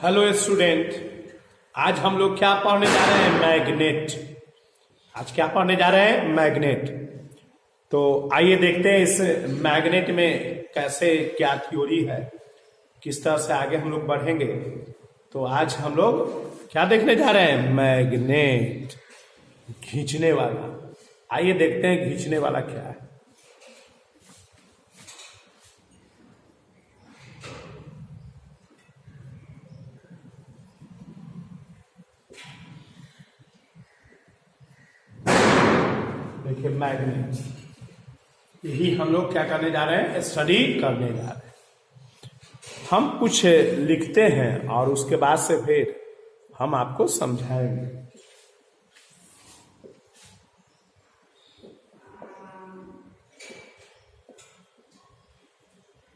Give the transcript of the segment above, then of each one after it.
Hello student. आज हम लोग क्या पढ़ने जा रहे हैं? मैग्नेट। आज क्या पढ़ने जा रहे हैं? मैग्नेट। तो आइए देखते हैं इस मैग्नेट में कैसे क्या थ्योरी है, किस तरह से आगे हम लोग बढ़ेंगे। तो आज हम लोग क्या देखने जा रहे हैं? मैग्नेट, खींचने वाला। आइए देखते हैं खींचने वाला क्या है। देखिए मैग्नेट, यही हम लोग क्या करने जा रहे हैं? स्टडी करने जा रहे हैं। हम कुछ लिखते हैं और उसके बाद से फिर हम आपको समझाएंगे।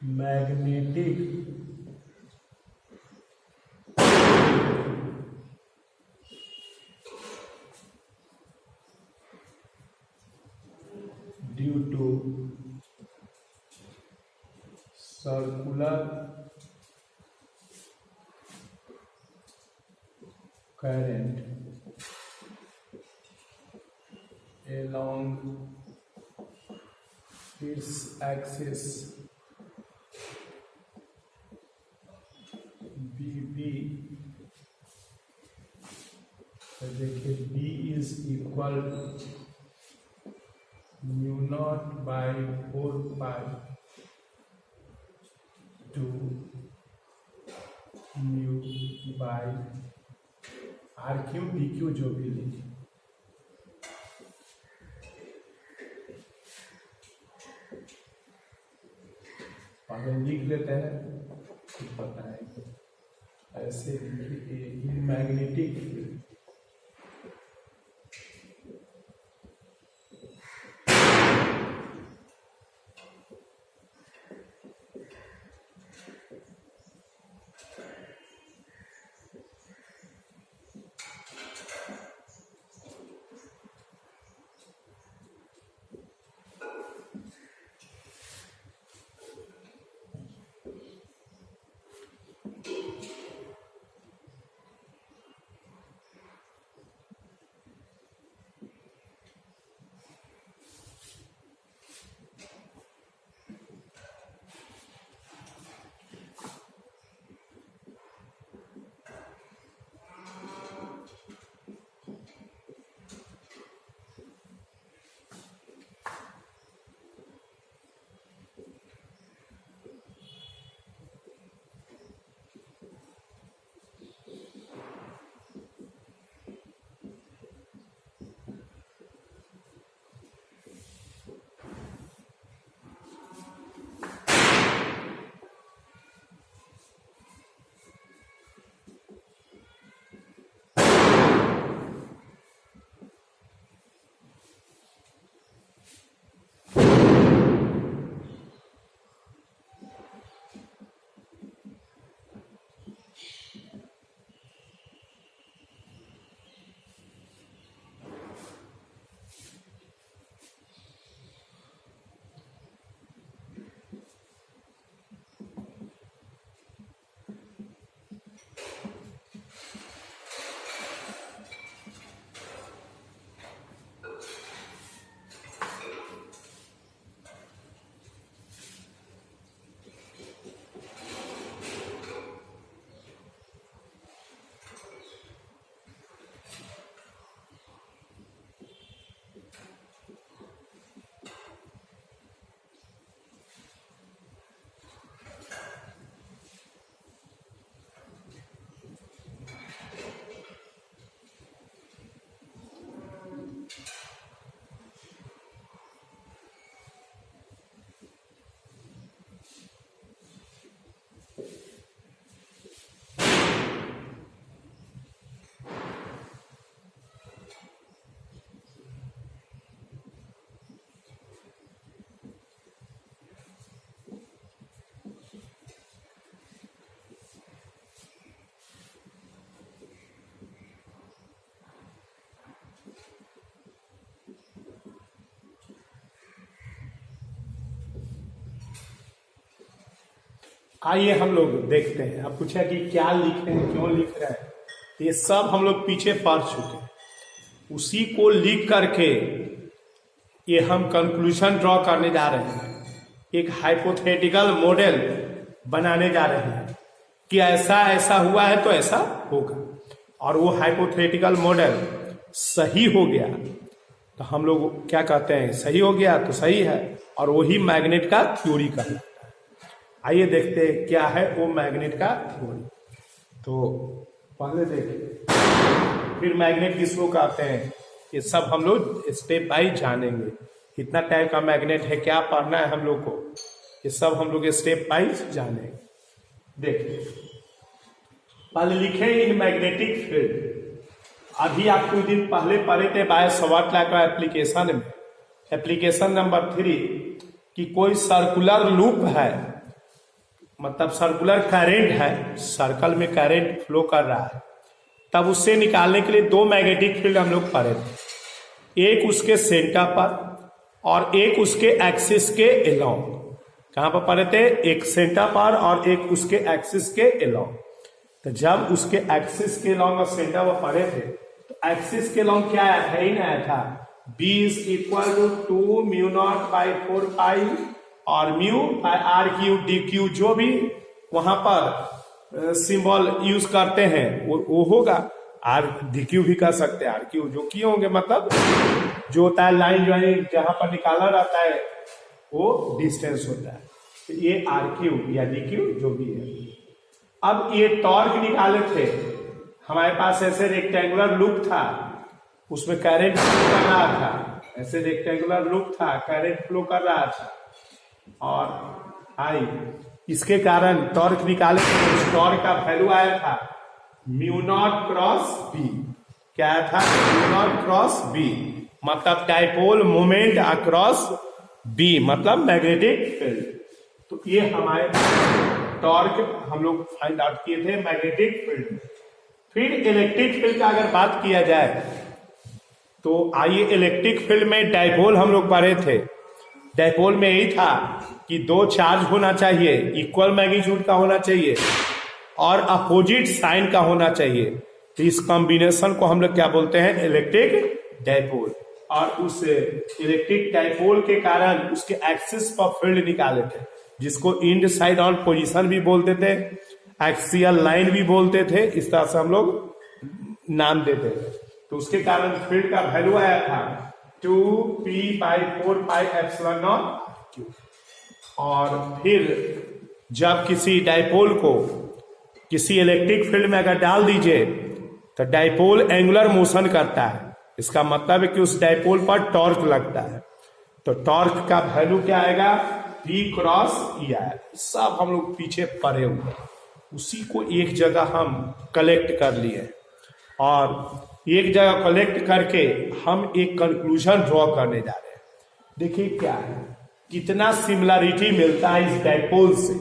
Magnetic due to circular current along its axis BB। तो देखिए B is equal mu not by 4 pi two mu by R Q D Q, जो भी लिखिए। पहले लिख लेते हैं कुछ बताएंगे। ऐसे लिखिए मैग्नेटिक आइए हम लोग देखते हैं। अब पूछा कि क्या लिख रहे हैं, क्यों लिख रहे हैं, ये सब हम लोग पीछे पढ़ चुके हैं। उसी को लिख करके ये हम कंक्लूजन ड्रॉ करने जा रहे हैं, एक हाइपोथेटिकल मॉडल बनाने जा रहे हैं कि ऐसा ऐसा हुआ है तो ऐसा होगा, और वो हाइपोथेटिकल मॉडल सही हो गया तो हम लोग क्या कहते हैं, सही हो गया तो सही है, और वही मैग्नेट का थ्योरी कहलाता है। आइए देखते हैं क्या है वो मैग्नेट का थ्योरी। तो पहले देखिए, फिर मैग्नेट किसको कहते हैं, ये सब हम लोग स्टेप बाय जानेंगे। कितना टाइप का मैग्नेट है, क्या पढ़ना है हम लोग को, ये सब हम लोग स्टेप बाय जानेंगे। देखिए पहले लिखे इन मैग्नेटिक फील्ड। अभी आप कुछ दिन पहले पढ़े थे बाय सवाट का एप्लीकेशन में, एप्लीकेशन नंबर 3, कि कोई सर्कुलर लूप है, मतलब सर्कुलर करंट है, सर्कल में करंट फ्लो कर रहा है, तब उससे निकालने के लिए दो मैग्नेटिक फील्ड हम लोग पढ़े थे, एक उसके सेंटर पर और एक उसके एक्सिस के अलोंग। कहां पर पढ़े थे, एक सेंटर पर और एक उसके एक्सिस के अलोंग। तो जब उसके एक्सिस के अलोंग और सेंटर पर पढ़े थे तो एक्सिस के अलोंग क्या है ही ना था, B is equal to 2 mu not by 4 pi और mu by R Q D Q, जो भी वहां पर सिंबल यूज करते हैं वो होगा। आर डी क्यू भी कर सकते हैं, आर क्यू जो क्यू होंगे, मतलब जो होता है लाइन ज्वाइनिंग जहां पर निकाला रहता है वो डिस्टेंस होता है। तो ये आर क्यू या डी क्यू जो भी है। अब ये टॉर्क निकाले थे, हमारे पास ऐसे रेक्टेंगुलर लूप था, उसमें करंट फ्लो कर रहा था, ऐसे रेक्टेंगुलर लूप था, करंट फ्लो कर रहा था, और आई इसके कारण टॉर्क निकाले थे। उस टॉर्क का वैल्यू आया था म्यू नॉट क्रॉस बी। क्या आया था, म्यू नॉट क्रॉस बी, मतलब डाइपोल मोमेंट अक्रॉस बी, मतलब मैग्नेटिक फील्ड। तो ये हमारे टॉर्क हम लोग फाइंड आउट किए थे मैग्नेटिक फील्ड में। फिर इलेक्ट्रिक फील्ड का अगर बात किया जाए तो आइए, इलेक्ट्रिक फील्ड में डाइपोल हम लोग पढ़े थे। डाइपोल में यही था कि दो चार्ज होना चाहिए, इक्वल मैग्नीट्यूड का होना चाहिए और अपोजिट साइन का होना चाहिए। तो इस कॉम्बिनेशन को हम लोग क्या बोलते हैं, इलेक्ट्रिक डाइपोल। और उस इलेक्ट्रिक डाइपोल के कारण उसके एक्सिस पर फील्ड निकाले थे, जिसको इंड साइड ऑन पोजीशन भी बोलते थे, एक्सियल लाइन भी बोलते थे, इस तरह से हम लोग नाम देते थे। तो उसके कारण फील्ड का वैल्यू आया था 2p/4 pi epsilon not Q. और फिर जब किसी डाइपोल को किसी इलेक्ट्रिक फील्ड में अगर डाल दीजिए तो डाइपोल एंगुलर मोशन करता है, इसका मतलब है कि उस डाइपोल पर टॉर्क लगता है। तो टॉर्क का वैल्यू क्या आएगा, P क्रॉस E आएगा। सब हम लोग पीछे पढ़े हुए, उसी को एक जगह हम कलेक्ट कर लिए और एक जगह कलेक्ट करके हम एक कंक्लूजन ड्रॉ करने जा रहे हैं। देखिए क्या है, कितना सिमिलरिटी मिलता है इस डाइपोल से,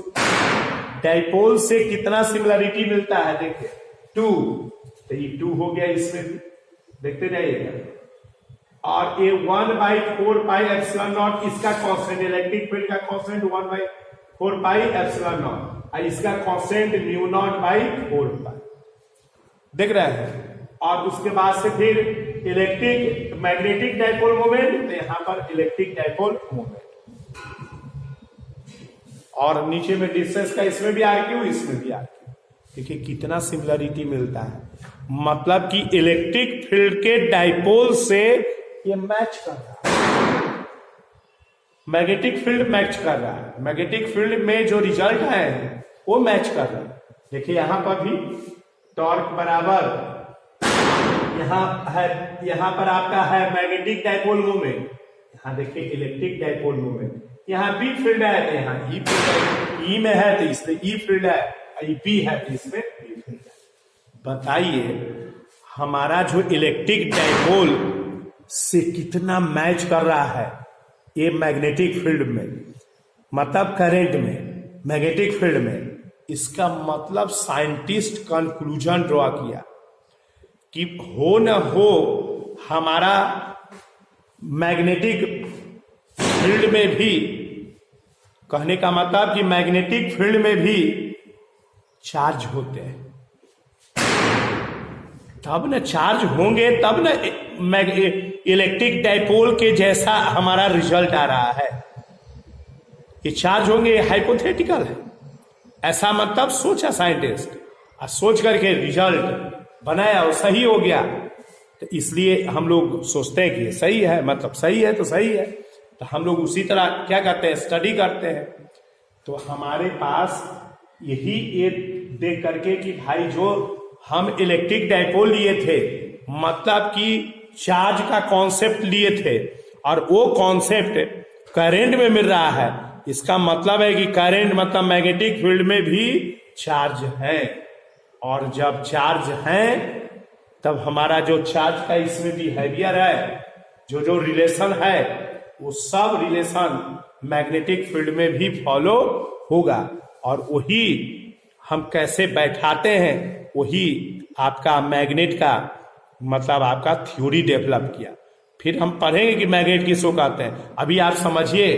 डाइपोल से कितना सिमिलरिटी मिलता है। देखिए 2, तो ये 2 हो गया, इसमें भी देखते जाइएगा। और ये 1/4 पाई एप्सिलॉन नॉट, इसका कांस्टेंट, इलेक्ट्रिक फील्ड का कांस्टेंट 1/4 पाई एप्सिलॉन नॉट, और इसका कांस्टेंट म्यू नॉट बाई 4 पाई, देख रहे हैं। और उसके बाद से फिर इलेक्ट्रिक मैग्नेटिक डाइपोल मोमेंट, तो यहां पर इलेक्ट्रिक डाइपोल मोमेंट, और नीचे में डिस्टेंस का इसमें भी आरक्यू, इसमें भी आरक्यू। देखिए कितना सिमिलरिटी मिलता है, मतलब कि इलेक्ट्रिक फील्ड के डाइपोल से ये मैच कर रहा है, मैग्नेटिक फील्ड मैच कर रहा है, मैग्नेटिक फील्ड में जो रिजल्ट है वो मैच कर रहा है। देखिए यहां पर भी टॉर्क बराबर, यहां है, यहां पर आपका है मैग्नेटिक डाइपोल मोमेंट, यहां देखिए इलेक्ट्रिक डाइपोल मोमेंट, यहां बी फील्ड है तो यहां ई फील्ड है, ई में है तो इसमें ई फील्ड है, बी है तो इसमें बी फील्ड है। बताइए हमारा जो इलेक्ट्रिक डाइपोल से कितना मैच कर रहा है ये मैग्नेटिक फील्ड में, मतलब करंट में, मैग्नेटिक फील्ड में। इसका मतलब साइंटिस्ट कंक्लूजन ड्रॉ किया कि हो न हो हमारा मैग्नेटिक फील्ड में भी कहने का मतलब कि मैग्नेटिक फील्ड में भी चार्ज होते हैं, तब न चार्ज होंगे, तब न इलेक्ट्रिक डाइपोल के जैसा हमारा रिजल्ट आ रहा है। ये चार्ज होंगे, हाइपोथेटिकल है, ऐसा मतलब सोचा साइंटिस्ट, और सोच करके रिजल्ट बनाया और सही हो गया। तो इसलिए हम लोग सोचते हैं कि सही है, मतलब सही है तो सही है, तो हम लोग उसी तरह क्या करते हैं, स्टडी करते हैं। तो हमारे पास यही ये देख करके कि भाई जो हम इलेक्ट्रिक डाइपोल लिए थे, मतलब कि चार्ज का कॉन्सेप्ट लिए थे, और वो कॉन्सेप्ट करंट में मिल रहा है, इसका मतलब है कि करंट मतलब मैग्नेटिक फील्ड में भी चार्ज है। और जब चार्ज है तब हमारा जो चार्ज का इसमें बिहेवियर है, जो रिलेशन है, वो सब रिलेशन मैग्नेटिक फील्ड में भी फॉलो होगा। और वही हम कैसे बैठाते हैं, वही आपका मैग्नेट का मतलब आपका थ्योरी डेवलप किया। फिर हम पढ़ेंगे कि मैग्नेट किसको कहते हैं। अभी आप समझिए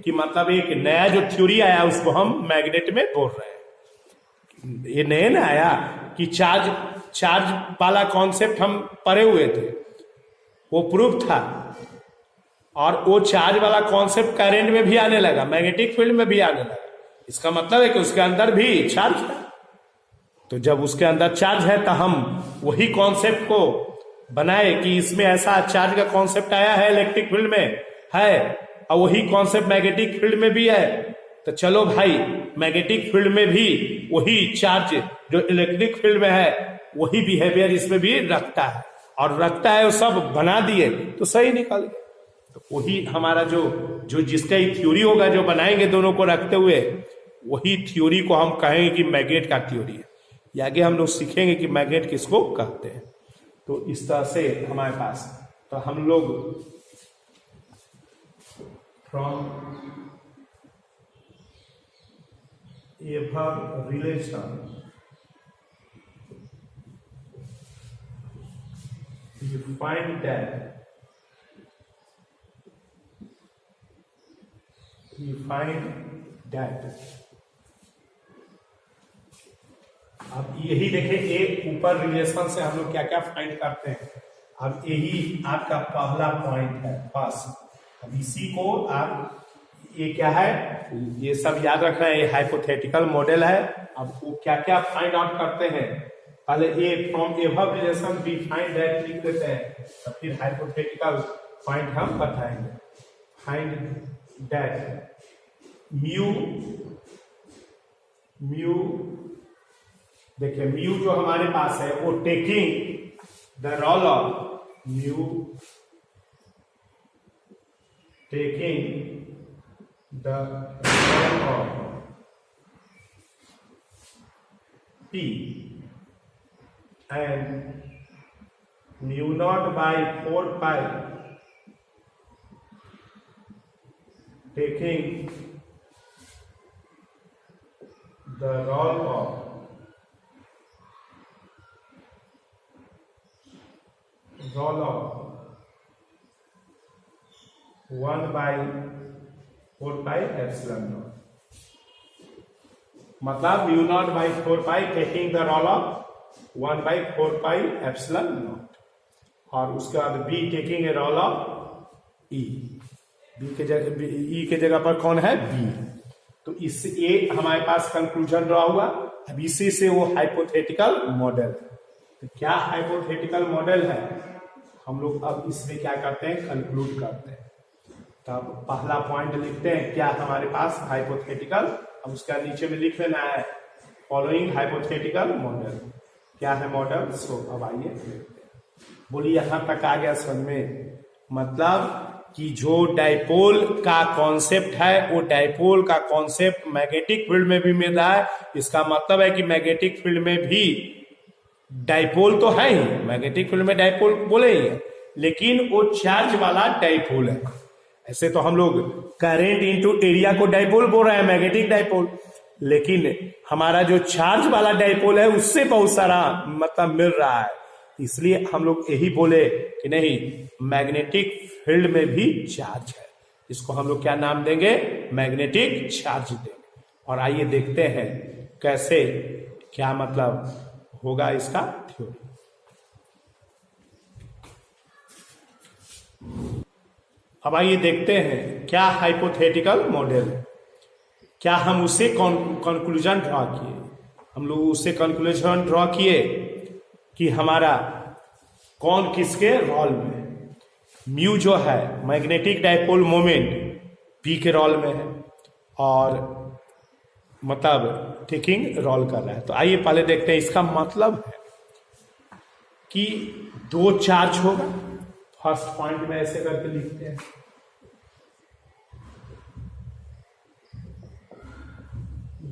कि मतलब एक नया जो थ्योरी आया उसको हम मैग्नेट में बोल रहे हैं। ये नया ना आया कि चार्ज वाला कॉन्सेप्ट हम पढ़े हुए थे, वो प्रूफ था, और वो चार्ज वाला कॉन्सेप्ट करंट में भी आने लगा, मैग्नेटिक फील्ड में भी आने लगा। इसका मतलब है कि उसके अंदर भी चार्ज है। तो जब उसके अंदर चार्ज है तो हम वही कॉन्सेप्ट को बनाए कि इसमें ऐसा चार्ज का कॉन्सेप्ट आया है, इलेक्ट्रिक फील्ड में है, और वही कॉन्सेप्ट मैग्नेटिक फील्ड में भी है। तो चलो भाई, मैग्नेटिक फील्ड में भी वही चार्ज जो इलेक्ट्रिक फील्ड में है, वही बिहेवियर इसमें भी रखता है, और रखता है, वो सब बना दिए तो सही निकल गया। तो वही हमारा जो जिसका ही थ्योरी होगा, जो बनाएंगे दोनों को रखते हुए, वही थ्योरी को हम कहेंगे कि मैग्नेट का थ्योरी है। या आगे हम लोग सीखेंगे कि मैग्नेट किसको कहते हैं। तो इस तरह से हमारे पास, तो हम लोग from above relation you find that अब यही देखें, एक ऊपर रिलेशन से हम लोग क्या क्या फाइंड करते हैं। अब यही आपका पहला पॉइंट है फर्स्ट। अब इसी को आप, ये क्या है, ये सब याद रखना है, ये हाइपोथेटिकल मॉडल है। अब वो क्या क्या फाइंड आउट करते हैं, पहले a from above relation we find that लिख देते हैं, तो फिर हाइपोथेटिकल पॉइंट हम बताएंगे। फाइंड दैट म्यू देखिए, म्यू जो हमारे पास है वो taking the role of mu taking the roll of P and mu naught by 4 pi taking the roll of 1 by 4 pi epsilon naught, मतलब mu not by 4 pi taking the role of 1 by 4 pi epsilon naught, और उसके बाद B taking a role of E, B के जगह ई के जगह पर कौन है, बी। तो इससे ये हमारे पास कंक्लूजन ड्रॉ हुआ। अब इसी से वो हाइपोथेटिकल मॉडल, तो क्या हाइपोथेटिकल मॉडल है, हम लोग अब इसमें क्या करते हैं, कंक्लूड करते हैं। तब पहला पॉइंट लिखते हैं, क्या हमारे पास हाइपोथेटिकल, अब उसका नीचे में लिख लेना है फॉलोइंग हाइपोथेटिकल मॉडल। क्या है मॉडल, सो अब आइए देखते हैं। बोलिए यहां तक आ गया समझ में, मतलब कि जो डाइपोल का कॉन्सेप्ट है, वो डाइपोल का कॉन्सेप्ट मैग्नेटिक फील्ड में भी मिल रहा है। इसका मतलब है कि मैग्नेटिक फील्ड में भी डाइपोल तो है ही, मैग्नेटिक फील्ड में डाइपोल बोले ही है, लेकिन वो चार्ज वाला डाइपोल है। ऐसे तो हम लोग करंट इनटू एरिया को डाइपोल बोल रहे हैं, मैग्नेटिक डाइपोल, लेकिन हमारा जो चार्ज वाला डाइपोल है उससे बहुत सारा मतलब मिल रहा है। इसलिए हम लोग यही बोले कि नहीं, मैग्नेटिक फील्ड में भी चार्ज है। इसको हम लोग क्या नाम देंगे? मैग्नेटिक चार्ज देंगे। और आइए देखते हैं कैसे, क्या मतलब होगा इसका थ्योरी। अब आइए देखते हैं क्या हाइपोथेटिकल मॉडल है, क्या हम उससे कंक्लूजन ड्रॉ किए। हम लोग उससे कंक्लूजन ड्रॉ किए कि हमारा कौन किसके रोल में, म्यू जो है मैग्नेटिक डाइपोल मोमेंट पी के रोल में है और मतलब टेकिंग रोल कर रहा है। तो आइए पहले देखते हैं, इसका मतलब है कि दो चार्ज होगा। फर्स्ट पॉइंट में ऐसे करके लिखते हैं,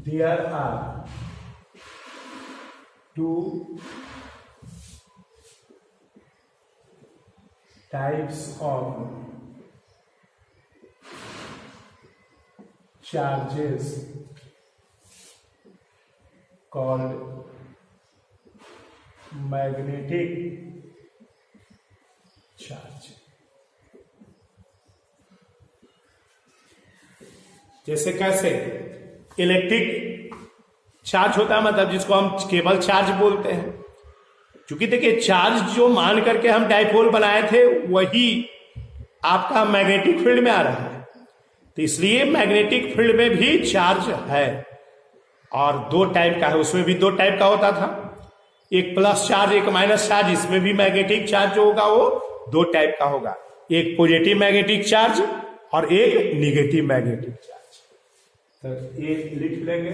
there are two types of charges called magnetic charge। जैसे कैसे इलेक्ट्रिक चार्ज होता है, मतलब जिसको हम केबल चार्ज बोलते हैं। क्योंकि देखिए चार्ज जो मान करके हम डाइपोल बनाए थे वही आपका मैग्नेटिक फील्ड में आ रहा है, तो इसलिए मैग्नेटिक फील्ड में भी चार्ज है। और दो टाइप का है, उसमें भी दो टाइप का होता था, एक प्लस चार्ज एक माइनस चार्ज। इसमें भी मैग्नेटिक चार्ज जो होगा वो दो टाइप का होगा, एक पॉजिटिव मैग्नेटिक चार्ज और एक निगेटिव मैग्नेटिक चार्ज। तो ये लिख लेंगे,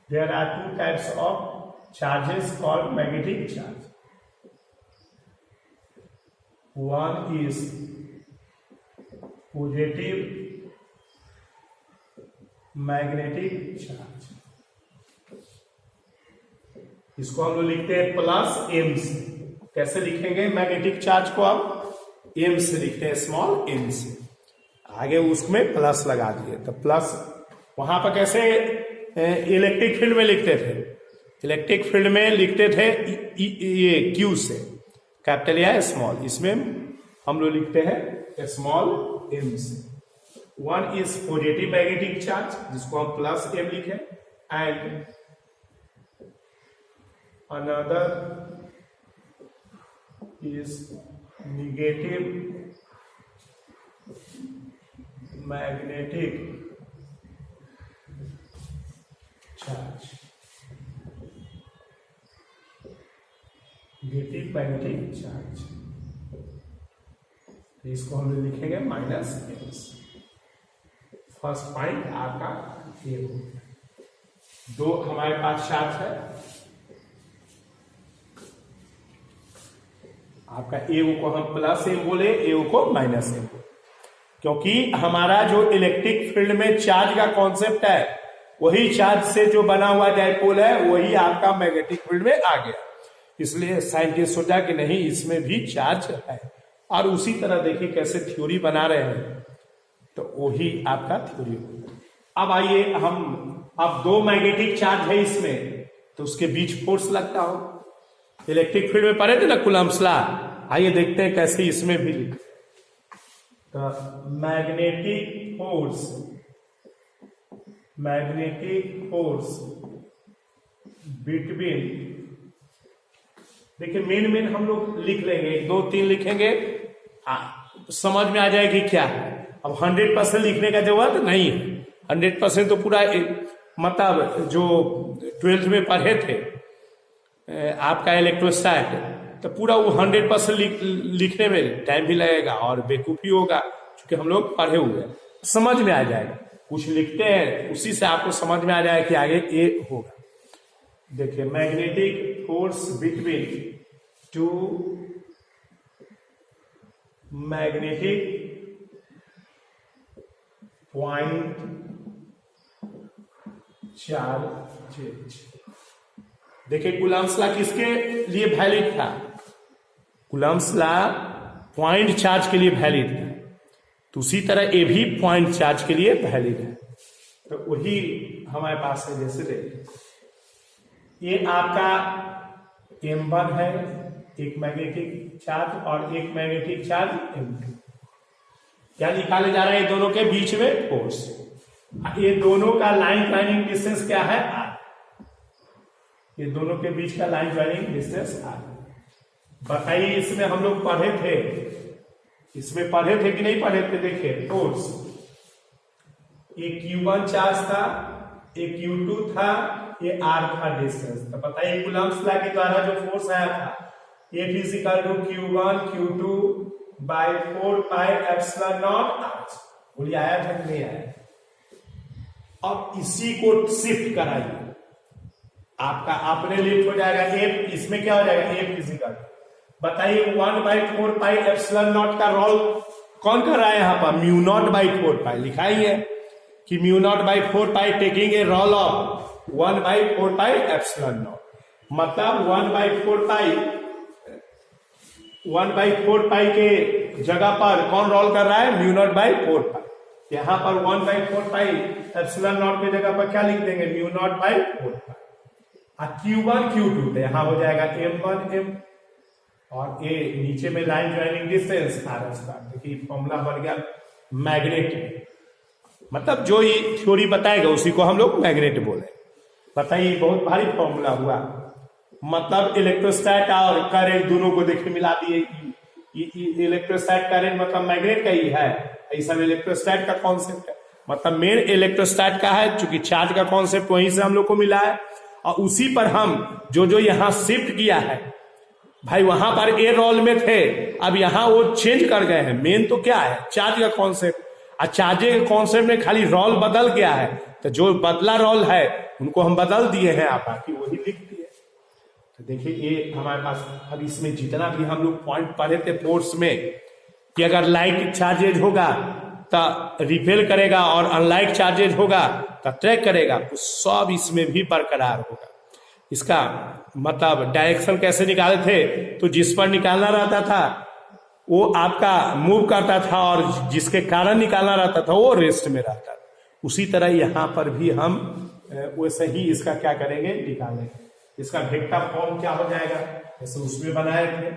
there are two types of charges called magnetic charge. One is positive magnetic charge, इसको हम लोग लिखते हैं प्लस एम से। कैसे लिखेंगे मैग्नेटिक चार्ज को? अब एम से लिखते हैं, स्मॉल एम से, आगे उसमें प्लस लगा दिए। तो प्लस वहां पर कैसे इलेक्ट्रिक फील्ड में लिखते थे, इलेक्ट्रिक फील्ड में लिखते थे ये क्यू से, कैपिटल या स्मॉल। इसमें हम लोग लिखते हैं स्मॉल एम से। One is positive magnetic charge, जिसको हम प्लस एम लिखे, and another is negative magnetic charge, negative magnetic charge. इसको हम लोग लिखेंगे माइनस एम। फर्स्ट पॉइंट आपका ये हो गया। दो हमारे पास चार्ज है, आपका ए को हम प्लस एम बोले, ए को माइनस एम बोले, क्योंकि हमारा जो इलेक्ट्रिक फील्ड में चार्ज का कॉन्सेप्ट है वही चार्ज से जो बना हुआ डाइपोल है वही आपका मैग्नेटिक फील्ड में आ गया। इसलिए साइंटिस्ट सोचा कि नहीं इसमें भी चार्ज है, और उसी तरह देखिए कैसे थ्योरी बना रहे हैं, तो वही आपका थ्योरी होगा। अब आइए हम, अब दो मैग्नेटिक चार्ज है इसमें, तो उसके बीच फोर्स लगता हो। इलेक्ट्रिक फील्ड में पढ़े थे ना कूलम्ब्स लॉ, आइए देखते हैं कैसे इसमें भी लिखते हैं। तो मैग्नेटिक फोर्स बिटवीन, देखिए मेन हम लोग लिख लेंगे, एक दो तीन लिखेंगे, समझ में आ जाएगी क्या है। अब 100% लिखने का जरूरत नहीं है, 100% तो पूरा मतलब जो 12th में पढ़े थे आपका इलेक्ट्रोस्टैट, तो पूरा वो 100% लिखने में टाइम भी लगेगा और बेवकूफी होगा, क्योंकि हम लोग पढ़े हुए हैं, समझ में आ जाएगा। कुछ लिखते हैं उसी से आपको समझ में आ जाएगा कि आगे ये होगा। देखिए magnetic force between two magnetic point charges. देखिए कूलम्ब्स लॉ किसके लिए वैलिड था? कूलम्ब्स लॉ पॉइंट चार्ज के लिए वैलिड है, तो उसी तरह ये भी पॉइंट चार्ज के लिए वैलिड है। तो वही हमारे पास है, जैसे देखिए ये आपका M1 है, एक मैग्नेटिक चार्ज, और एक मैग्नेटिक चार्ज M2। क्या निकाले जा रहा है? ये दोनों के बीच में फोर्स। ये दोनों का लाइन ज्वाइनिंग डिस्टेंस क्या है? आर। ये दोनों के बीच का लाइन ज्वाइनिंग डिस्टेंस आर। बताइए, इसमें हम लोग पढ़े थे, इसमें पढ़े थे कि नहीं पढ़े थे? देखिए फोर्स, एक Q1 चार्ज था, एक Q2 था, ये R था डिस्टेंस। तो बताइए कूलम्ब्स लॉ के द्वारा जो फोर्स आया था, F is equal to Q1 Q2 by 4 pi epsilon naught R। बोलिए आया था कि नहीं आया? अब इसी को शिफ्ट कराइए, आपका अपने लिफ्ट हो जाएगा F। इसमें क्या हो जाएगा? F इज इक्वल, बताइए 1/4 पाई एप्सिलॉन नॉट का रोल कौन कर रहा है यहाँ पर? Mu not by 4 pi. लिखा ही है कि mu not by 4 pi taking a role of 1/4 pi epsilon naught. मतलब 1/4 पाई के जगह पर कौन रोल कर रहा है? म्यू नॉट बाई 4 पाई। यहां पर 1/4 पाई एप्सिलॉन नॉट के जगह पर क्या लिख देंगे? Mu naught by 4 pi. Q1 Q2 तो यहां हो जाएगा M1 M, और ये नीचे में लाइन ज्वाइनिंग डिस्टेंस R²। देखिए फॉर्मूला बन गया मैग्नेट। मतलब जो ये थ्योरी बताएगा उसी को हम लोग मैग्नेट बोले। बताइए बहुत भारी फॉर्मूला हुआ। मतलब इलेक्ट्रोस्टैट और करंट दोनों को देखिए मिला दिए। इलेक्ट्रोस्टैट करंट मतलब मैग्नेट का ही है, ऐसा इलेक्ट्रोस्टैट का कॉन्सेप्ट है। मतलब मेन इलेक्ट्रोस्टैट का है, चूंकि चार्ज का कॉन्सेप्ट वहीं से हम लोग को मिला है, और उसी पर हम जो यहां शिफ्ट किया है भाई, वहां पर ए रोल में थे, अब यहां वो चेंज कर गए हैं। मेन तो क्या है? चार्ज का कॉन्सेप्ट। और चार्ज के कॉन्सेप्ट में खाली रोल बदल गया है, तो जो बदला रोल है उनको हम बदल दिए हैं, आप बाकी वही लिख दिए। तो देखिए ये हमारे पास अब इसमें जितना भी हम लोग पॉइंट पढ़े थे फोर्स में, कि अगर लाइक चार्जेज होगा तो रिपेल करेगा और अनलाइक चार्जेज होगा तो ट्रैक करेगा, तो सब इसमें भी बरकरार होगा। इसका मतलब डायरेक्शन कैसे निकाले थे? तो जिस पर निकालना रहता था वो आपका मूव करता था, और जिसके कारण निकालना रहता था वो रेस्ट में रहता था। उसी तरह यहां पर भी हम वैसे ही इसका क्या करेंगे? निकालेंगे। इसका वेक्टर फॉर्म क्या हो जाएगा? जैसे उसमें बनाए थे,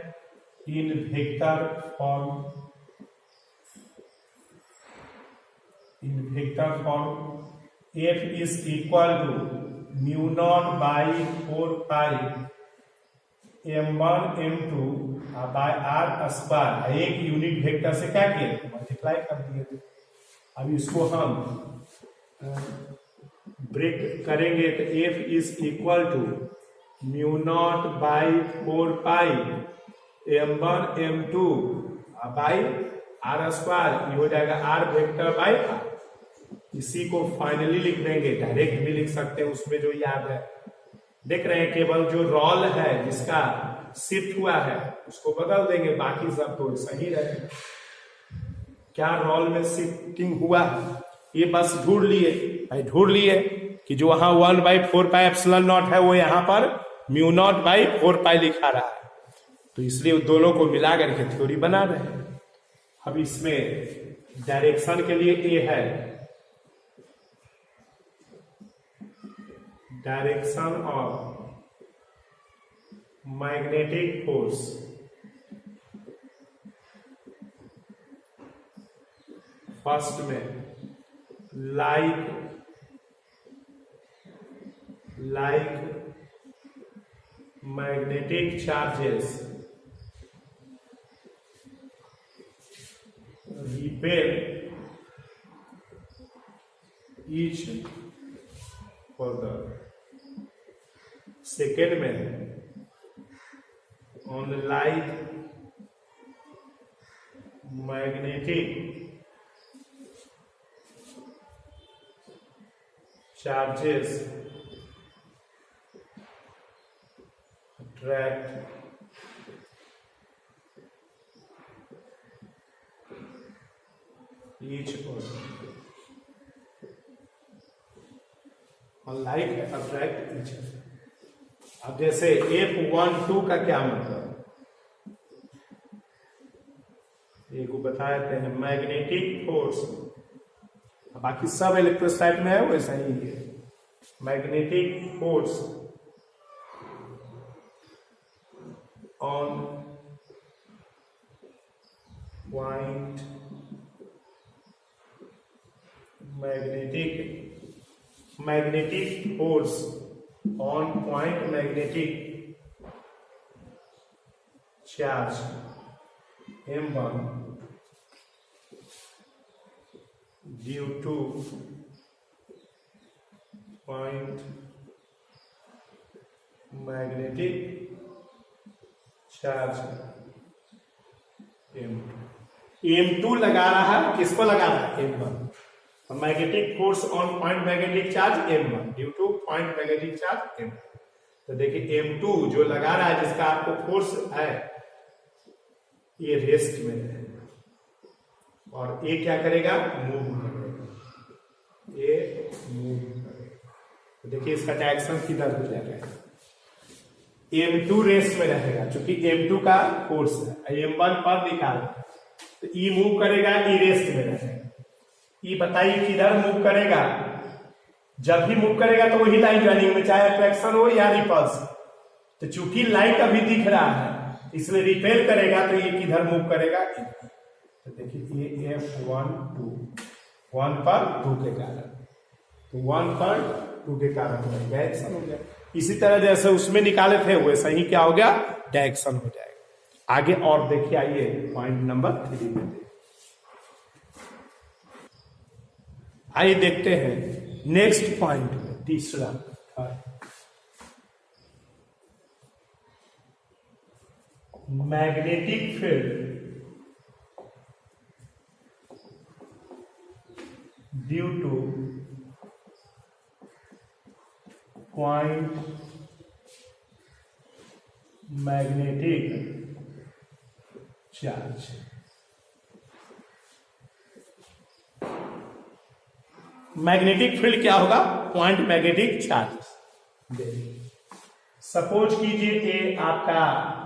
in vector form, F is equal to mu not by 4 pi M1 M2 बाय R²। एक यूनिट वेक्टर से क्या किए? मल्टीप्लाई कर दिए थे। अब इसको हम ब्रेक करेंगे तो F is equal to mu not by 4 pi M1 M2 by R²। ये हो जाएगा R वेक्टर बाई R। इसी को फाइनली लिख देंगे, डायरेक्ट भी लिख सकते हैं, उसमें जो याद है। देख रहे हैं केवल जो रोल है जिसका शिफ्ट हुआ है उसको बदल देंगे, बाकी सब तो सही रहेगा। क्या रोल में शिफ्टिंग हुआ है ये बस ढूंढ लिए भाई, ढूंढ लिए कि जो वहां 1/4 पाई एप्सिलॉन नॉट है वो यहां पर म्यू नॉट बाई 4 पाई लिखा रहा है, तो इसलिए दोनों को मिला करके थ्योरी बना रहे हैं। अब इसमें डायरेक्शन के लिए ए है, direction of magnetic force. First में like magnetic charges repel each other. Second में unlike magnetic charges attract each other. Unlike attract each other. अब जैसे F12 का क्या मतलब, एक बताए थे मैग्नेटिक फोर्स, बाकी सब इलेक्ट्रोस्टैट में है वैसा ही है। Magnetic force on point magnetic force on point magnetic charge M1 due two point magnetic charge M2 लगा रहा है, किसको लगा रहा है? M1। Magnetic force on point magnetic charge M1 due two point magnetic charge M1। तो देखिए M2 जो लगा रहा है, जिसका आपको फोर्स है, ये रेस्ट में रहेगा और ये क्या करेगा? मूव करेगा, ये मूव करेगा। तो देखिए इसका डायरेक्शन किधर हो जाएगा? M2 रेस्ट में रहेगा, क्योंकि M2 का फोर्स है, M1 पर निकाल, तो E मूव करेगा, E रेस्ट में रहेगा। E बताइए किधर मूव करेगा? जब भी मूव करेगा तो वही लाइन ज्वाइनिंग में, चाहे अट्रैक्शन हो या रिपल्स। तो चूंकि लाइट अभी दिख रहा है, इसलिए रिपेल करेगा, तो ये किधर मूव करेगा? तो देखिए ये F1 2 1 पर 2 के कारण, तो 1 पर 2 के कारण डायरेक्शन हो गया। इसी तरह जैसे उसमें निकाले थे, वैसा ही क्या हो गया? डायरेक्शन हो जाएगा। आगे और देखिए, आइए पॉइंट नंबर 3 में देखिए। आइए देखते हैं नेक्स्ट पॉइंट में, तीसरा magnetic field due two point magnetic charge. Magnetic field क्या होगा? Point magnetic charge. सपोज कीजिए ये आपका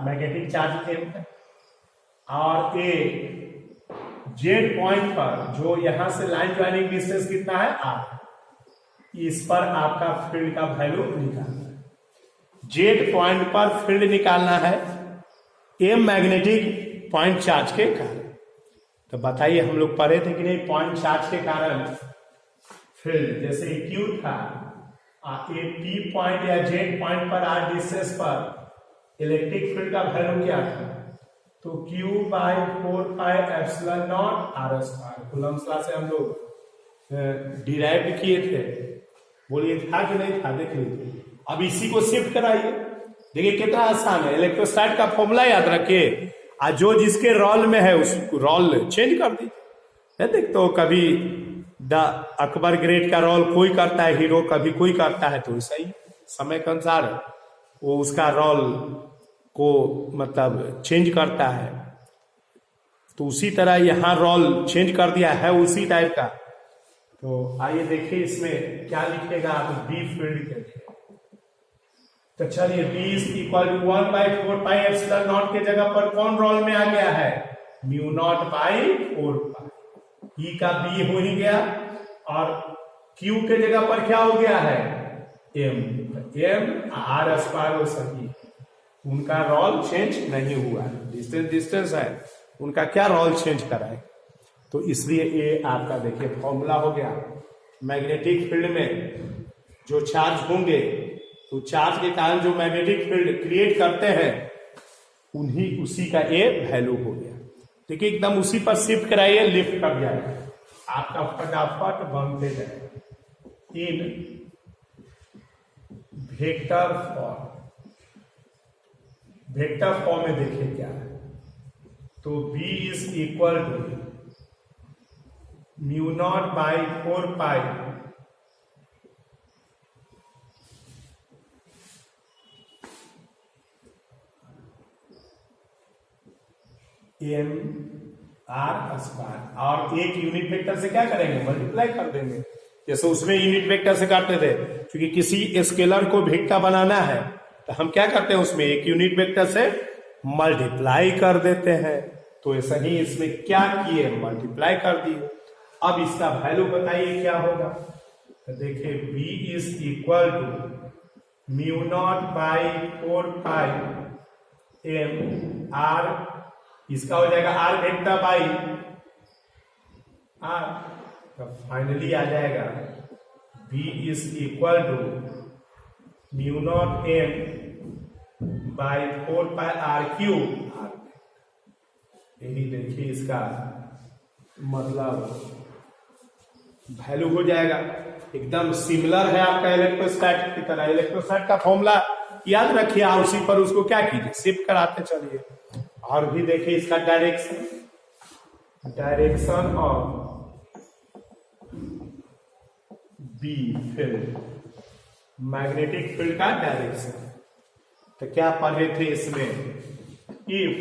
मैग्नेटिक चार्ज M है और ये जेड पॉइंट पर, जो यहां से लाइन ज्वाइनिंग डिस्टेंस कितना है? R। इस पर आपका फील्ड का वैल्यू निकालना है। जेड पॉइंट पर फील्ड निकालना है M मैग्नेटिक पॉइंट चार्ज के कारण। तो बताइए, हम लोग पढ़े थे कि नहीं? पॉइंट चार्ज के कारण फील्ड, जैसे Q था, ये P पॉइंट या जेड पॉइंट पर R डिस्टेंस पर इलेक्ट्रिक फील्ड का वैल्यू क्या था? तो Q by 4 pi epsilon naught R square. Coulomb's law से हम लोग डिराइव किए थे, बोलिए था कि नहीं था? देख लीजिए। अब इसी को शिफ्ट कराइए, देखिए कितना आसान है। इलेक्ट्रोस्टैट का फॉर्मूला याद रखिए, और जो जिसके रोल में है उस रोल चेंज कर दीजिए। देख, तो कभी द अकबर ग्रेट का रोल कोई करता है हीरो, कभी कोई करता है, तो ऐसा ही समय के अनुसार वो उसका रोल को मतलब चेंज करता है। तो उसी तरह यहाँ रोल चेंज कर दिया है उसी टाइप का। तो आइए देखिए इसमें क्या लिखेगा आप? बी फील्ड के लिए तो चलिए B is equal to 1 by 4 pi epsilon naught के जगह पर कौन रोल में आ गया है? Mu not by 4 pi. E का B हो ही गया और Q के जगह पर क्या हो गया है? M। M R स्क्वायर हो सकी, उनका रोल चेंज नहीं हुआ, डिस्टेंस है, उनका क्या रोल चेंज कराए? तो इसलिए ये आपका देखिए फॉर्मूला हो गया। मैग्नेटिक फील्ड में जो चार्ज होंगे, तो चार्ज के कारण जो मैग्नेटिक फील्ड क्रिएट करते हैं, उसी का ये वैल्यू हो गया। देखिए एकदम उसी पर शिफ्ट कराइए, लिफ्ट कर जाएगा, आपका फटाफट बनते जाएगा in vector form. Vector form में देखिए क्या है, तो B is equal to mu not by 4 pi M R square, और एक यूनिट वेक्टर से क्या करेंगे? मल्टीप्लाई कर देंगे, जैसे उसमें यूनिट वेक्टर से करते थे। क्योंकि किसी स्केलर को वेक्टर बनाना है तो हम क्या करते हैं? उसमें एक यूनिट वेक्टर से मल्टीप्लाई कर देते हैं। तो ऐसा ही इसमें क्या किए? मल्टीप्लाई कर दिए। अब इसका वैल्यू बताइए क्या होगा? तो देखिए B is equal to mu not by 4 pi M R, इसका हो जाएगा R vector by R। Finally आ जाएगा B is equal to mu not M by 4 pi R cube. यही देखिए इसका मतलब वैल्यू हो जाएगा, एकदम सिमिलर है आपका इलेक्ट्रोस्टैटिक की तरह। इलेक्ट्रोस्टैटिक का फॉर्मूला याद रखिए, उसी पर उसको क्या कीजिए, शिफ्ट कराते चलिए। और भी देखिए इसका direction of B field, magnetic field का डायरेक्शन। तो क्या पढ़े थे इसमें, if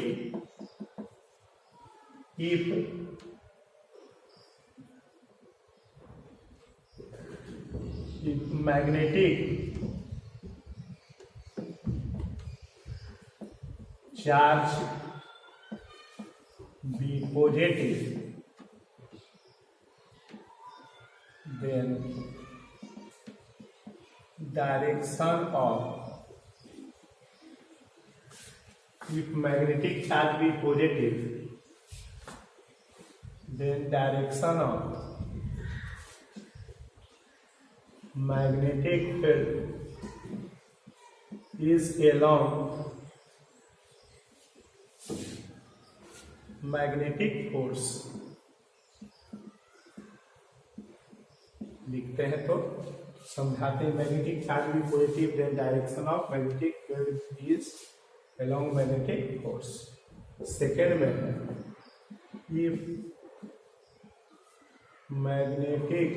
magnetic charge be positive, then direction of, if magnetic charge be positive, then direction of magnetic field is along magnetic force. लिखते हैं तो समझाते हैं, मैग्नेटिक चार्ज भी positive, then direction of magnetic field is along magnetic force. Second में है if magnetic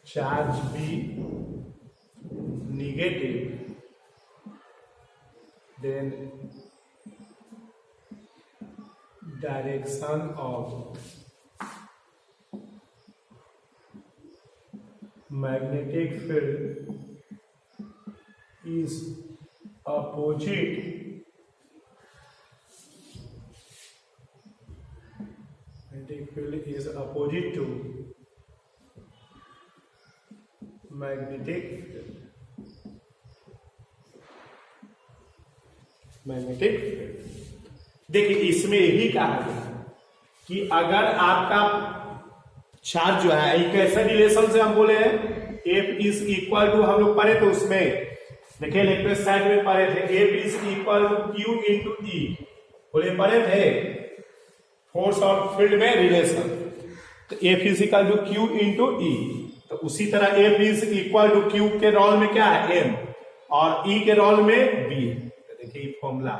charge भी negative, then direction of magnetic field is opposite magnetic field is opposite to magnetic field, magnetic. देखिए इसमें यही कहा गया कि अगर आपका चार्ज जो है, एक ऐसा रिलेशन से हम बोले हैं F इज इक्वल टू, हम लोग पढ़े तो उसमें देखिए इलेक्ट्रोस्टैटिक में पढ़े थे F is equal to Q into E, बोले पढ़े थे फोर्स और फील्ड में रिलेशन। तो F is equal to Q into E, तो उसी तरह F is equal to Q के रोल में क्या है M और E के रोल में B। देखिए फॉर्मूला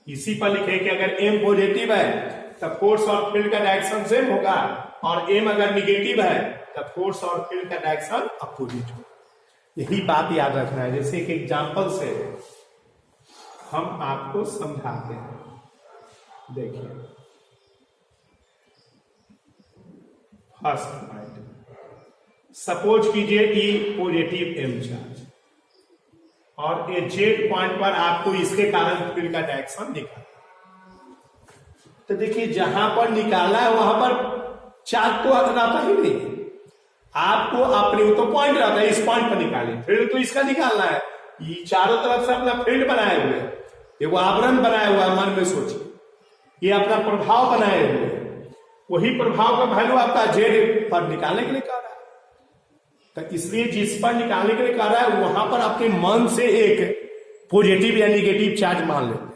इसी पर लिखे कि अगर M पॉजिटिव है तब फोर्स और फील्ड का डायरेक्शन सेम होगा, और M अगर निगेटिव है तब फोर्स और फील्ड का डायरेक्शन अपोजिट होगा। यही बात याद रखना है। जैसे एक एग्जांपल से हम आपको समझाते हैं, देखिए फर्स्ट पॉइंट, सपोज कीजिए E पॉजिटिव M चार्ज और ये जेड पॉइंट पर आपको इसके कारण फील्ड का डायरेक्शन निकालना। तो देखिए जहां पर निकाला है वहां पर चार्ज तो रहता ही नहीं, आपको अपने तो पॉइंट रहता है, इस पॉइंट पर निकालिए, फील्ड तो इसका निकालना है। ये चारों तरफ से अपना फील्ड बनाए हुए, ये आवरण बनाया हुआ है, मन में सोचिए, ये अपना प्रभाव बनाए हुए, वही प्रभाव का वैल्यू आपका जेड पर निकालने के लिए कह रहा है। तो इसलिए जिस पर निकालने के लिए कह रहा है वहां पर अपने मन से एक पॉजिटिव या निगेटिव चार्ज मान लेते हैं।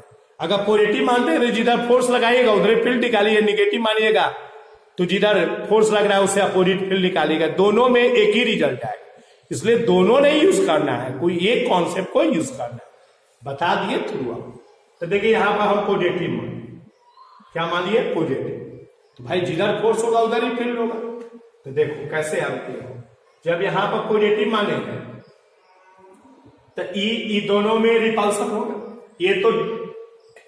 अगर पॉजिटिव मानते हैं तो जिधर फोर्स लगाइएगा उधर फील्ड निकालिए, निगेटिव मानिएगा तो जिधर फोर्स लग रहा है उससे अपोजिट फील्ड निकालिएगा, दोनों में एक ही रिजल्ट आएगा। इसलिए दोनों नहीं यूज करना है, कोई एक कॉन्सेप्ट को यूज करना है, बता दिए थ्रू आप। तो देखिए यहां पर हम पॉजिटिव मान, क्या मान लिए पॉजिटिव, तो भाई जिधर फोर्स होगा उधर ही फील्ड होगा। तो देखो कैसे आप जब यहां पर पॉजिटिव मानेंगे तो ई दोनों में रिपल्सन होगा, ये तो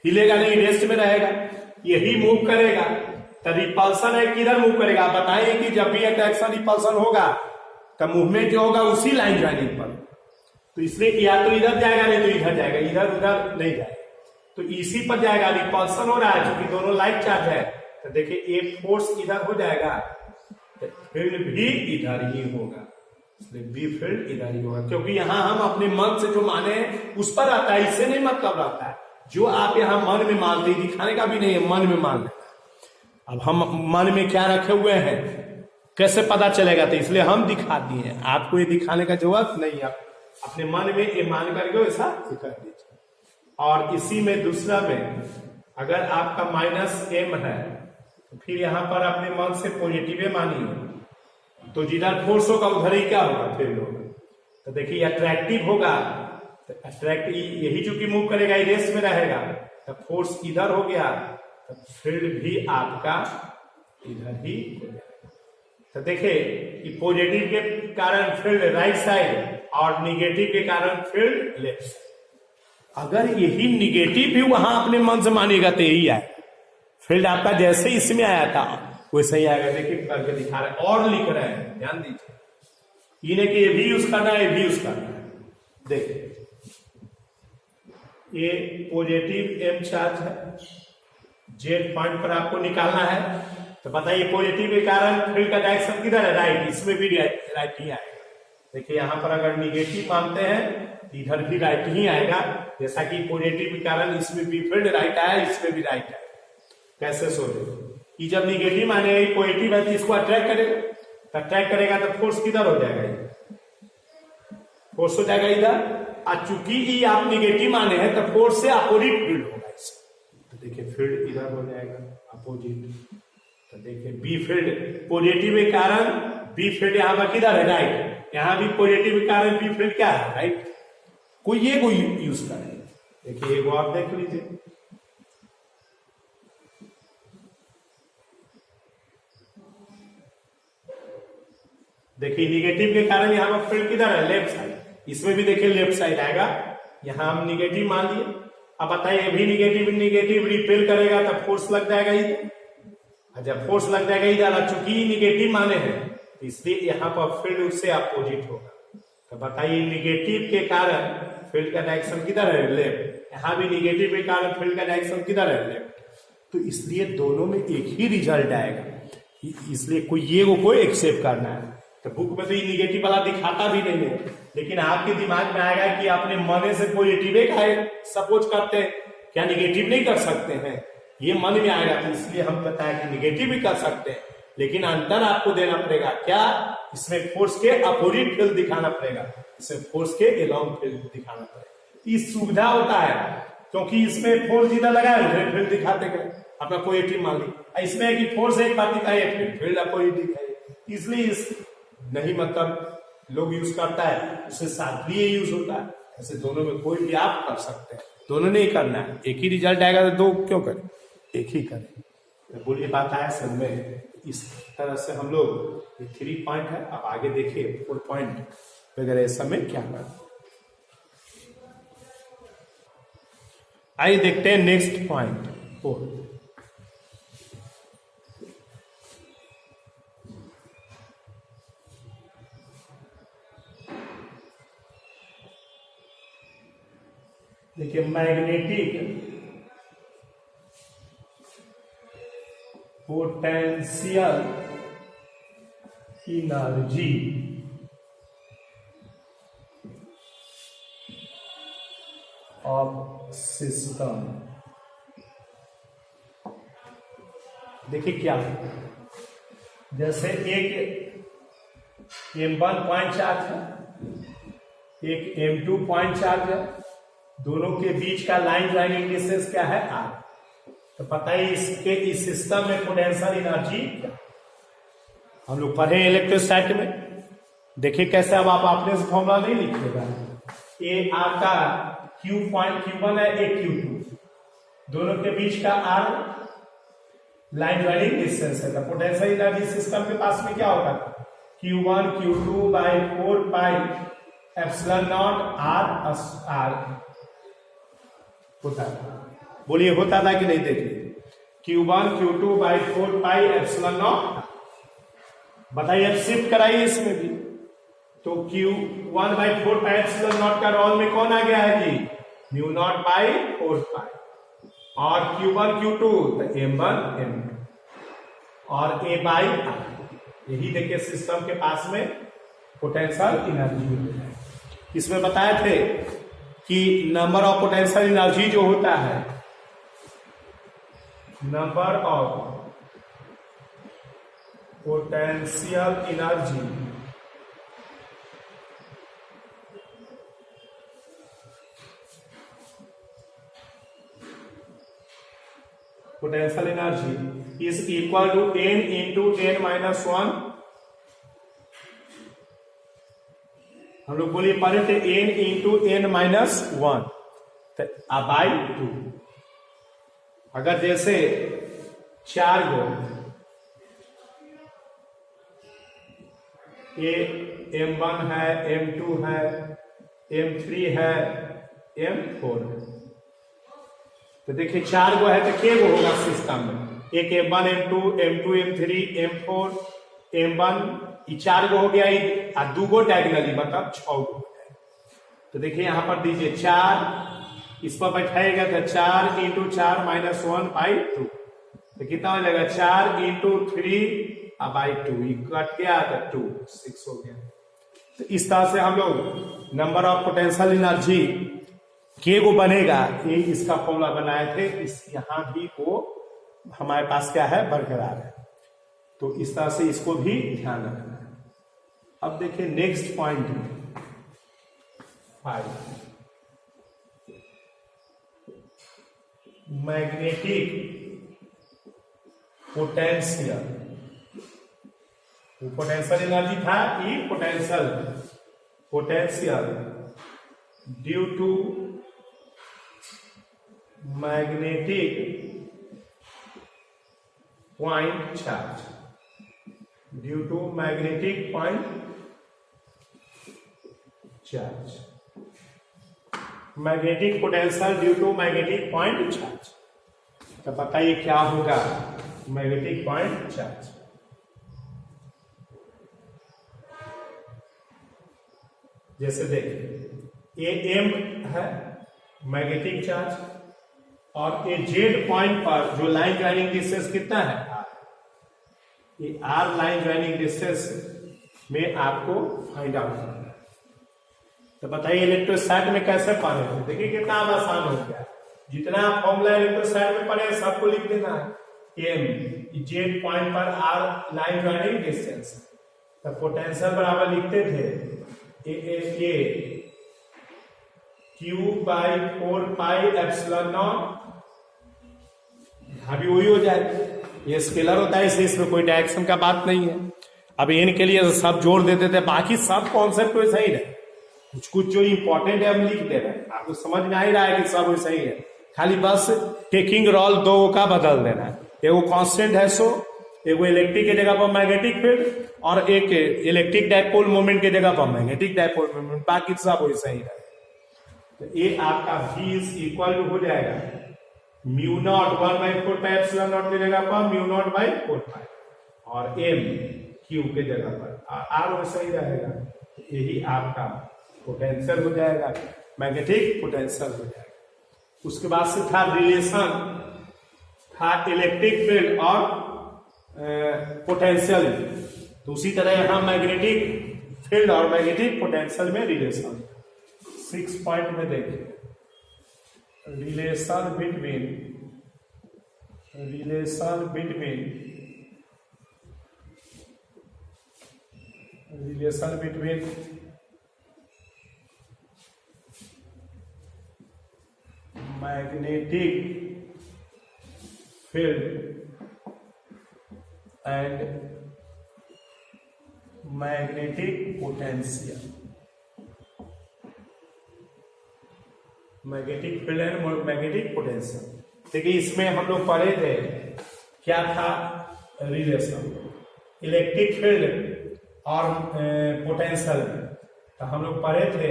हिलेगा नहीं, रेस्ट में रहेगा, यही मूव करेगा। तो रिपल्सन है किधर मूव करेगा, आप बताइए कि जब भी अट्रैक्शन रिपल्सन होगा तो मूवमेंट जो होगा उसी लाइन ज्वाइनिंग पर, तो इसलिए या तो इधर जाएगा नहीं तो इधर जाएगा, इधर उधर नहीं जाएगा, तो इसी पर जाएगा। रिपल्सन हो रहा है क्योंकि दोनों लाइट चार्ज है, तो देखिए एक फोर्स इधर हो जाएगा, फील्ड भी इधर ही होगा, इसलिए बी फील्ड इधर ही होगा, क्योंकि यहां हम अपने मन से जो माने उस पर आता है, इससे नहीं मतलब रहता है। जो आप यहां मन में मानते, दिखाने का भी नहीं है, मन में मान लेना। अब हम मन में क्या रखे हुए हैं कैसे पता चलेगा, तो इसलिए हम दिखा दिए हैं, आपको ये दिखाने का जरूरत नहीं है, अपने मन में ये मान करके वैसा कर दीजिए। और इसी में दूसरा में अगर आपका -m है तो फिर यहां पर अपने मन से पॉजिटिव मानिए, तो जिधर फोर्स होगा उधर ही क्या होगा, फील्ड होगा। तो देखिए अट्रैक्टिव होगा तो अट्रैक्टिव यही चूंकि मूव करेगा रेस में रहेगा, तो फोर्स इधर हो गया तो फील्ड भी आपका इधर ही हो जाएगा। तो देखिए कि पॉजिटिव के कारण फील्ड राइट साइड और निगेटिव के कारण फील्ड लेफ्ट साइड। अगर यही निगेटिव भी वहां अपने मन से मानिएगा तो यही आएगा, फील्ड आपका जैसे इसमें आया था वैसे ही आएगा। देखिए करके दिखा रहे हैं और लिख रहे हैं, ध्यान दीजिए, ये नहीं कि ये भी यूज करना है ये भी यूज करना है। देखिए ये पॉजिटिव m चार्ज है, जेड पॉइंट पर आपको निकालना है, तो बताइए पॉजिटिव के कारण फील्ड का डायरेक्शन किधर है, राइट, इसमें भी राइट ही आएगा। देखिए यहां पर अगर निगेटिव मानते हैं तो इधर भी राइट ही आएगा, जैसा कि पॉजिटिव के कारण इसमें भी फील्ड राइट आया, इसमें भी राइट आएगा। कैसे सोचे, जब निगेटिव माने पॉजिटिव है तो इसको अट्रैक्ट करेगा, तो अट्रैक्ट करेगा तो फोर्स किधर हो जाएगा, फोर्स हो जाएगा इधर। और चूंकि ये आप निगेटिव माने हैं तो फोर्स से अपोजिट फील्ड होगा इससे, तो देखिए फील्ड इधर हो जाएगा अपोजिट। तो देखिए बी फील्ड पॉजिटिव के कारण बी फील्ड यहाँ पर किधर है, राइट, यहाँ भी पॉजिटिव के कारण बी फील्ड क्या है, राइट। कोई यूज करें। देखिए एक और देख लीजिए, देखिए निगेटिव के कारण यहाँ पर फील्ड किधर है, लेफ्ट साइड, इसमें भी देखिए लेफ्ट साइड आएगा, यहां हम निगेटिव मान लिए। अब बताइए भी निगेटिव रिपेल करेगा तो फोर्स लग जाएगा इधर, जब फोर्स लग जाएगा इधर, चूंकि निगेटिव माने हैं तो इसलिए यहाँ पर फील्ड उससे अपोजिट होगा। तो बताइए निगेटिव के कारण फील्ड का डायरेक्शन किधर है, लेफ्ट, यहाँ भी निगेटिव के कारण फील्ड का डायरेक्शन किधर है, लेफ्ट। तो इसलिए दोनों में एक ही रिजल्ट आएगा, इसलिए कोई एक्सेप्ट करना है। तो बुक में तो ये निगेटिव वाला दिखाता भी नहीं है, लेकिन आपके दिमाग में आएगा कि आपने मने से पॉजिटिव सपोज करते हैं, क्या निगेटिव नहीं कर सकते हैं, ये मन में आएगा। तो इसलिए हम बताया कि निगेटिव भी कर सकते हैं, लेकिन अंतर आपको देना पड़ेगा, क्या, इसमें फोर्स के अपोजिट फील्ड दिखाना पड़ेगा, इसमें फोर्स के एलॉन्ग फील्ड दिखाना पड़ेगा। इस सुविधा होता है क्योंकि इसमें फोर्स जितना लगा है उधर फील्ड दिखाते गए, अपना पॉजिटिव मान ली। इसमें है कि फोर्स एक बात दिखाई फील्ड अपोजिट है, इसलिए इस नहीं मतलब लोग यूज करता है, उससे साथ भी ये यूज होता है। ऐसे दोनों में कोई भी आप कर सकते हैं, दोनों नहीं करना है, एक ही रिजल्ट आएगा तो दो क्यों करें, एक ही करें। तो बोलिए बात आया सब में। इस तरह से हम लोग ये 3 पॉइंट है, अब आगे देखिए 4 पॉइंट वगैरह इस समय क्या कर। आइए देखते हैं नेक्स्ट पॉइंट 4। देखिए magnetic potential energy of system. देखिए क्या है, जैसे एक M1 पॉइंट चार्ज है, एक M2 पॉइंट चार्ज है, दोनों के बीच का लाइन डिस्टेंस क्या है, R। तो पता है इस सिस्टम में पोटेंशियल एनर्जी क्या, हम लोग पढ़े इलेक्ट्रोस्टैटिक में। देखिए कैसे, अब आप अपने से फॉर्मूला नहीं लिखिएगा, ये आपका Q1 है, एक Q2, दोनों के बीच का R लाइन डिस्टेंस है। तो पोटेंशियल एनर्जी सिस्टम के पास में क्या होगा, Q1 Q2 by 4 pi epsilon naught R होता था। बोलिए होता था कि नहीं, देखिए Q1 Q2 by 4 pi epsilon not. बताइए अब शिफ्ट कराइए इसमें भी, तो Q1 by 4 pi epsilon naught का रोल में कौन आ गया है जी, म्यू नॉट बाई 4 पाई, और Q1 Q2 तो M1 M2 और A बाई R। यही देखिए सिस्टम के पास में पोटेंशियल एनर्जी है। इसमें बताए थे कि नंबर ऑफ पोटेंशियल एनर्जी जो होता है, number of potential energy is equal to n into n minus 1। हम लोग बोलिए पढ़े थे n into n minus 1 by 2। अगर जैसे 4 गो m1 है, m2 है, m3 है, m4 है, तो देखिए 4 गो है तो क्या गो होगा सिस्टम में? एक m1 m2 m2 m3 m4 m1, ये 4 गो हो गया, और 2 गो डायगोनली मतलब 6 गो। तो देखिए यहां पर दीजिए 4, इस पर बैठाएगा तो 4 इंटू 4 माइनस 1 बाई 2, तो कितना हो जाएगा 4 इंटू 3 बाई 2, कट गया तो 2 6 हो गया। तो इस तरह से हम लोग नंबर ऑफ पोटेंशियल एनर्जी के को बनेगा, ये इसका फॉर्मूला बनाए थे। इस यहां भी को हमारे पास क्या है, बरकरार है। तो इस तरह से इसको भी ध्यान रखना है। अब देखिए next point 5, magnetic potential. Potential energy था, ये potential due to magnetic point charge, due to magnetic point charge, magnetic potential due to magnetic point charge. तो बताइए क्या होगा मैग्नेटिक पॉइंट चार्ज? जैसे देखिए ये m है मैग्नेटिक चार्ज, और ये z पॉइंट पर जो लाइन ज्वाइनिंग डिस्टेंस कितना है r, ये r लाइन ज्वाइनिंग डिस्टेंस में आपको फाइंड आउट करना है। तो बताइए इलेक्ट्रोस्टैट में कैसे पढ़े थे? देखिए कितना आसान हो गया, जितना फॉर्मूला इलेक्ट्रोस्टैट में पढ़े सबको लिख देना है। m z पॉइंट पर r लाइन ज्वाइनिंग डिस्टेंस, तो पोटेंशियल बराबर लिखते थे ए Q by 4 pi epsilon not, अभी वही हो जाए। ये स्केलर होता है इसलिए इसमें कोई डायरेक्शन का बात नहीं है। अब n के लिए सब जोड़ देते थे, बाकी सब कॉन्सेप्ट वैसा ही रहे, कुछ कुछ जो इंपॉर्टेंट है हम लिख दे रहे हैं। आपको समझ में आ ही रहा है कि सब वैसा ही है, खाली बस टेकिंग रोल दो का बदल देना है। एगो कांस्टेंट है सो, एगो इलेक्ट्रिक के जगह पर मैग्नेटिक फील्ड, और एक इलेक्ट्रिक डायपोल मोमेंट के जगह पर मैग्नेटिक डायपोल मोमेंट, बाकी सब वैसा ही रहे। तो ये आपका V इज इक्वल टू हो जाएगा mu naught 1/4 pi epsilon not की जगह पर म्यू नॉट बाई 4 पाई, और m Q के जगह पर R वैसा ही रहेगा। यही आपका पोटेंशियल हो जाएगा, मैग्नेटिक पोटेंशियल हो जाएगा। उसके बाद से था रिलेशन, था इलेक्ट्रिक फील्ड और पोटेंशियल। तो उसी तरह यहां मैग्नेटिक फील्ड और मैग्नेटिक पोटेंशियल में रिलेशन 6 पॉइंट में देखिए, relation between magnetic field and magnetic potential, magnetic field and magnetic potential. देखिए इसमें हम लोग पढ़े थे क्या था रिलेशन, इलेक्ट्रिक फील्ड और पोटेंशियल। तो हम लोग पढ़े थे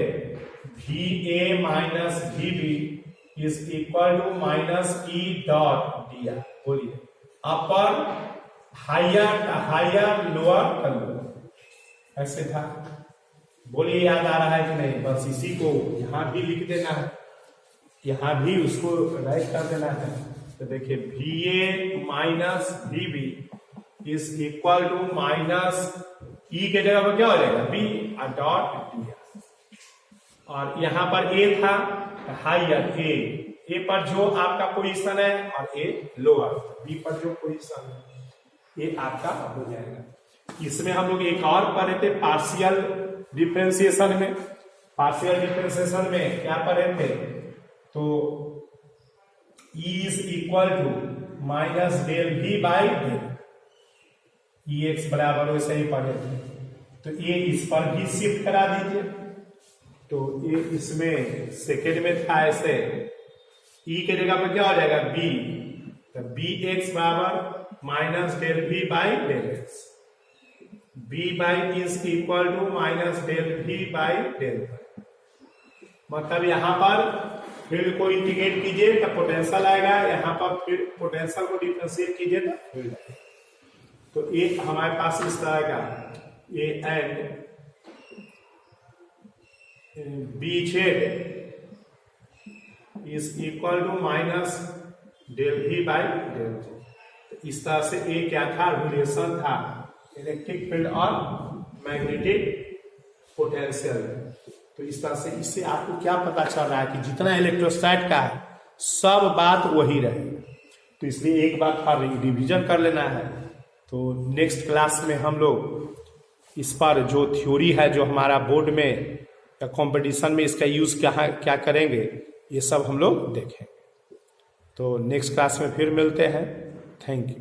VA minus VB is equal to minus E dot dr। बोलिए अपर हायर लोअर कर लो, ऐसे था। बोलिए याद आ रहा है कि नहीं? बस इसी को यहां भी लिख देना है, यहां भी उसको राइट कर देना है। तो देखिए VA minus VB is equal to minus E के जगह पर क्या हो जाएगा B डॉट dr, और यहां पर A था हायर A पर जो आपका पोजीशन है और A लोअर B पर जो पोजीशन है, ये आपका हो जाएगा। इसमें हम लोग एक और पढ़े थे पार्शियल डिफरेंशिएशन में। पार्शियल डिफरेंशिएशन में क्या पढ़े थे, तो E is equal to minus del V by del E X बराबर वैसे ही पढ़े थे। तो ये इस पर भी शिफ्ट करा दीजिए, तो ये इसमें सेकेंड में था ऐसे, E के जगह पर क्या हो जाएगा B, तो बी एक्स बराबर minus del V by del X, B by is equal to minus del V by del, मतलब यहां पर फील्ड को इंटीग्रेट कीजिए तो पोटेंशियल आएगा, यहाँ पर फिर पोटेंशियल को डिफरेंशिएट कीजिए तो फील्ड आएगा। तो ये हमारे पास इस तरह का A and B Z is equal to minus del V by del Z. इस तरह से ये क्या था, रिलेशन था इलेक्ट्रिक फील्ड और मैग्नेटिक पोटेंशियल। तो इस तरह से इससे आपको क्या पता चल रहा है कि जितना इलेक्ट्रोस्टैट का है सब बात वही रहेगी। तो इसलिए एक बात का रिवीजन कर लेना है। तो नेक्स्ट क्लास में हम लोग इस पर जो थ्योरी है जो हमारा बोर्ड में या कंपटीशन में इसका यूज क्या करेंगे ये सब हम लोग देखेंगे। तो नेक्स्ट क्लास में फिर मिलते हैं। Thank you.